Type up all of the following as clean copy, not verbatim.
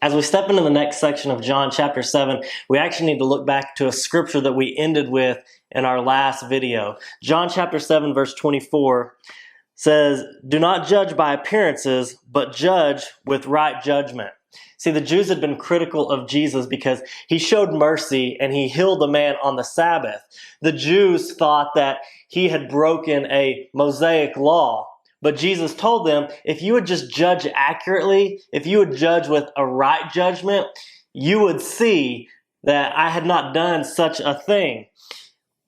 As we step into the next section of John chapter 7, we actually need to look back to a scripture that we ended with in our last video. John chapter 7 verse 24 says, "Do not judge by appearances, but judge with right judgment." See, the Jews had been critical of Jesus because he showed mercy and he healed a man on the Sabbath. The Jews thought that he had broken a Mosaic law. But Jesus told them, if you would just judge accurately, if you would judge with a right judgment, you would see that I had not done such a thing.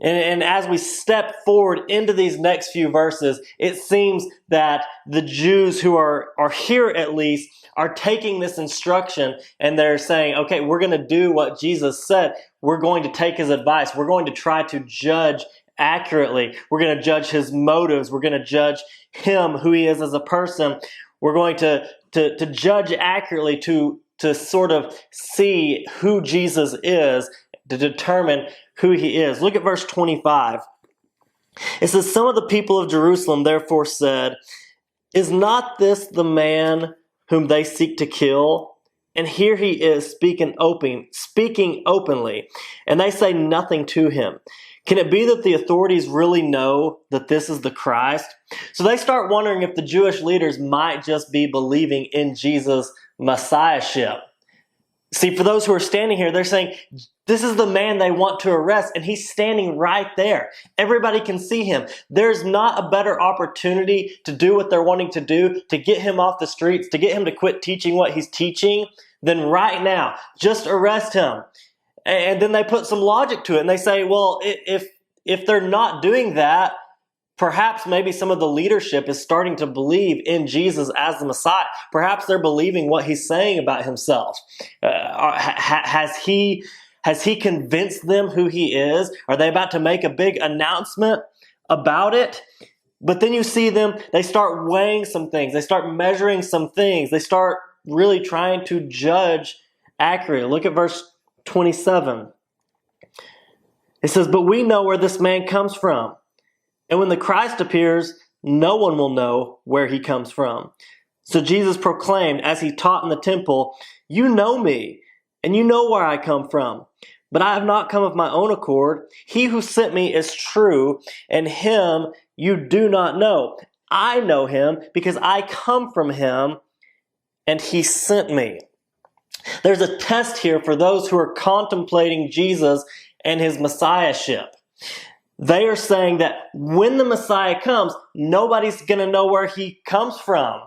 And as we step forward into these next few verses, it seems that the Jews who are here at least are taking this instruction and they're saying, okay, we're going to do what Jesus said. We're going to take his advice. We're going to try to judge accurately. We're going to judge his motives. We're going to judge him, who he is as a person. We're going to judge accurately to sort of see who Jesus is, to determine who he is. Look at verse 25. It says, "Some of the people of Jerusalem therefore said, 'Is not this the man whom they seek to kill? And here he is speaking openly, and they say nothing to him. Can it be that the authorities really know that this is the Christ?'" So they start wondering if the Jewish leaders might just be believing in Jesus' messiahship. See, for those who are standing here, they're saying, this is the man they want to arrest, and he's standing right there. Everybody can see him. There's not a better opportunity to do what they're wanting to do, to get him off the streets, to get him to quit teaching what he's teaching, than right now. Just arrest him. And then they put some logic to it, and they say, well, if they're not doing that, perhaps maybe some of the leadership is starting to believe in Jesus as the Messiah. Perhaps they're believing what he's saying about himself. Has he convinced them who he is? Are they about to make a big announcement about it? But then you see them, they start weighing some things. They start measuring some things. They start really trying to judge accurately. Look at verse 27. It says, "But we know where this man comes from. And when the Christ appears, no one will know where he comes from." So Jesus proclaimed as he taught in the temple, "You know me, and you know where I come from. But I have not come of my own accord. He who sent me is true, and him you do not know. I know him because I come from him, and he sent me." There's a test here for those who are contemplating Jesus and his messiahship. They are saying that when the Messiah comes, nobody's going to know where he comes from.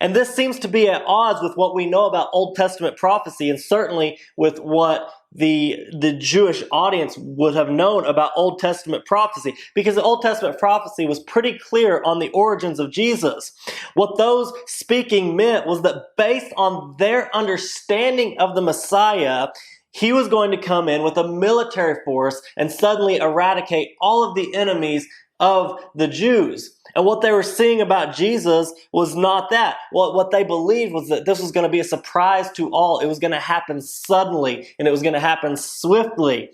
And this seems to be at odds with what we know about Old Testament prophecy, and certainly with what the Jewish audience would have known about Old Testament prophecy, because the Old Testament prophecy was pretty clear on the origins of Jesus. What those speaking meant was that based on their understanding of the Messiah, he was going to come in with a military force and suddenly eradicate all of the enemies of the Jews. And what they were seeing about Jesus was not that. What they believed was that this was going to be a surprise to all. It was going to happen suddenly, and it was going to happen swiftly.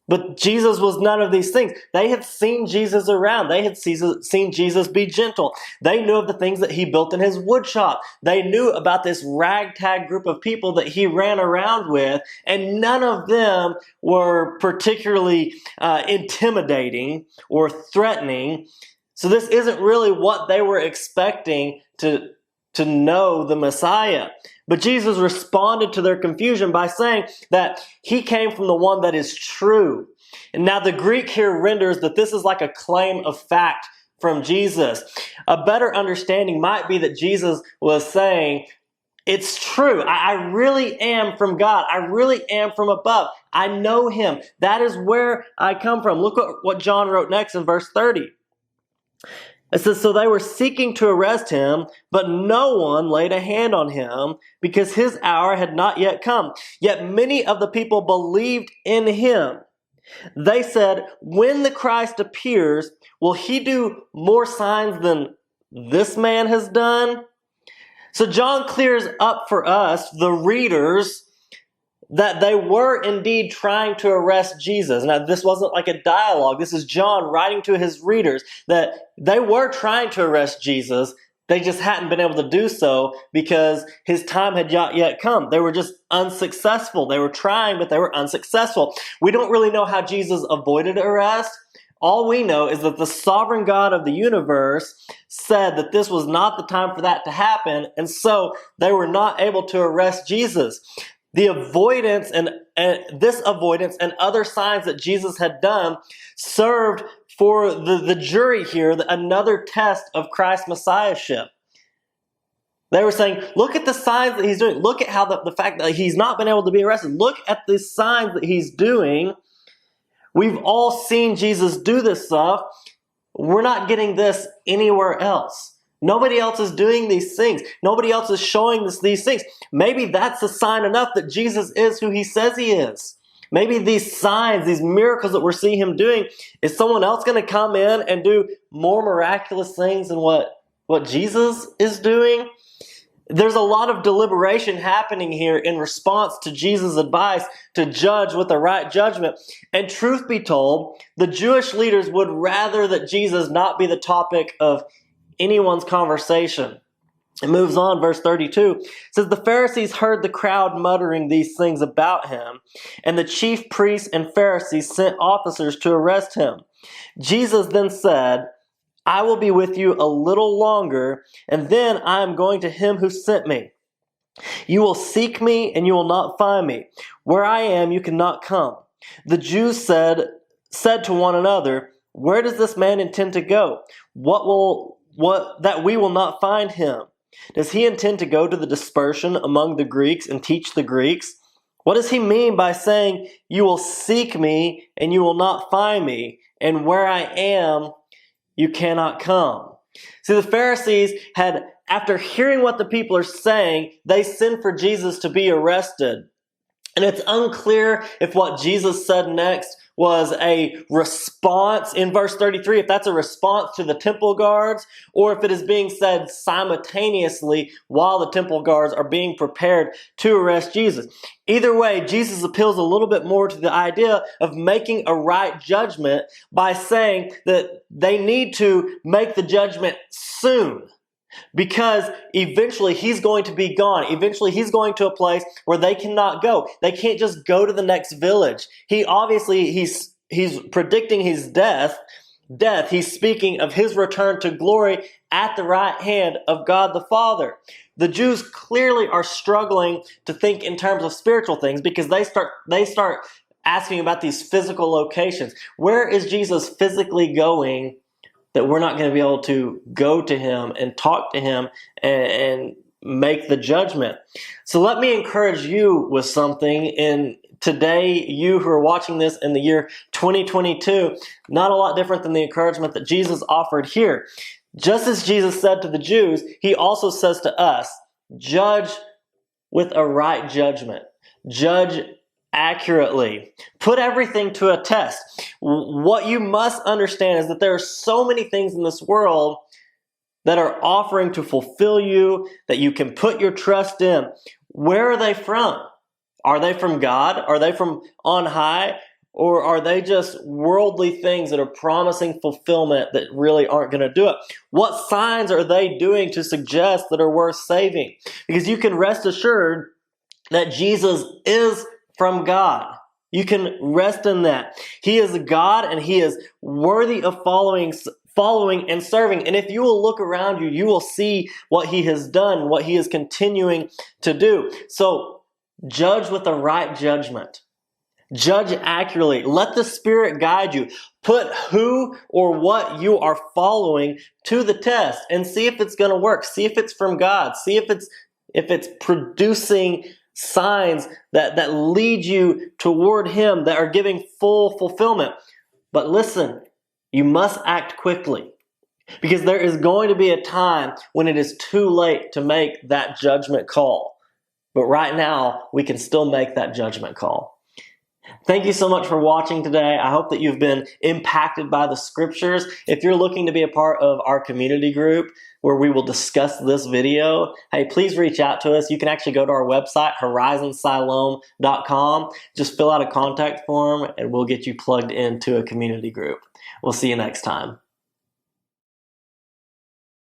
But Jesus was none of these things. They had seen Jesus around. They had seen Jesus be gentle. They knew of the things that he built in his wood shop. They knew about this ragtag group of people that he ran around with, and none of them were particularly intimidating or threatening. So this isn't really what they were expecting to know the Messiah. But Jesus responded to their confusion by saying that he came from the one that is true. And now the Greek here renders that this is like a claim of fact from Jesus. A better understanding might be that Jesus was saying, it's true. I really am from God. I really am from above. I know him. That is where I come from. Look at what John wrote next in verse 30. It says, "So they were seeking to arrest him, but no one laid a hand on him because his hour had not yet come. Yet many of the people believed in him. They said, 'When the Christ appears, will he do more signs than this man has done?'" So John clears up for us, the readers, that they were indeed trying to arrest Jesus. Now, this wasn't like a dialogue. This is John writing to his readers that they were trying to arrest Jesus. They just hadn't been able to do so because his time had not yet come. They were just unsuccessful. They were trying, but they were unsuccessful. We don't really know how Jesus avoided arrest. All we know is that the sovereign God of the universe said that this was not the time for that to happen, and so they were not able to arrest Jesus. The avoidance and this avoidance and other signs that Jesus had done served for the jury here another test of Christ's messiahship. They were saying, look at the signs that he's doing. Look at how the fact that he's not been able to be arrested. Look at the signs that he's doing. We've all seen Jesus do this stuff. We're not getting this anywhere else. Nobody else is doing these things. Nobody else is showing us these things. Maybe that's a sign enough that Jesus is who he says he is. Maybe these signs, these miracles that we're seeing him doing, is someone else going to come in and do more miraculous things than what Jesus is doing? There's a lot of deliberation happening here in response to Jesus' advice to judge with the right judgment. And truth be told, the Jewish leaders would rather that Jesus not be the topic of anyone's conversation. It moves on, verse 32. It says, the Pharisees heard the crowd muttering these things about him, and the chief priests and Pharisees sent officers to arrest him. Jesus then said, I will be with you a little longer, and then I am going to him who sent me. You will seek me, and you will not find me. Where I am, you cannot come. The Jews said to one another, where does this man intend to go? That we will not find him. Does he intend to go to the dispersion among the Greeks and teach the Greeks? What does he mean by saying, you will seek me and you will not find me, and where I am, you cannot come? See, the Pharisees had, after hearing what the people are saying, they send for Jesus to be arrested. And it's unclear if what Jesus said next was a response in verse 33, if that's a response to the temple guards, or if it is being said simultaneously while the temple guards are being prepared to arrest Jesus. Either way, Jesus appeals a little bit more to the idea of making a right judgment by saying that they need to make the judgment soon. Because eventually he's going to be gone. Eventually he's going to a place where they cannot go. They can't just go to the next village. He's predicting his death. He's speaking of his return to glory at the right hand of God the Father. The Jews clearly are struggling to think in terms of spiritual things because they start asking about these physical locations. Where is Jesus physically going that we're not going to be able to go to him and talk to him and make the judgment? So let me encourage you with something. In today, you who are watching this in the year 2022, not a lot different than the encouragement that Jesus offered here. Just as Jesus said to the Jews, he also says to us, judge with a right judgment. Judge accurately. Put everything to a test. What you must understand is that there are so many things in this world that are offering to fulfill you, that you can put your trust in. Where are they from? Are they from God? Are they from on high? Or are they just worldly things that are promising fulfillment that really aren't going to do it? What signs are they doing to suggest that are worth saving? Because you can rest assured that Jesus is from God. You can rest in that. He is God and he is worthy of following and serving. And if you will look around you, you will see what he has done, what he is continuing to do. So judge with the right judgment. Judge accurately. Let the Spirit guide you. Put who or what you are following to the test and see if it's going to work. See if it's from God. See if it's producing signs that lead you toward him, that are giving full fulfillment. But listen, you must act quickly, because there is going to be a time when it is too late to make that judgment call. But right now, we can still make that judgment call. Thank you so much for watching today. I hope that you've been impacted by the scriptures. If you're looking to be a part of our community group where we will discuss this video, hey, please reach out to us. You can actually go to our website, horizonsiloam.com. Just fill out a contact form and we'll get you plugged into a community group. We'll see you next time.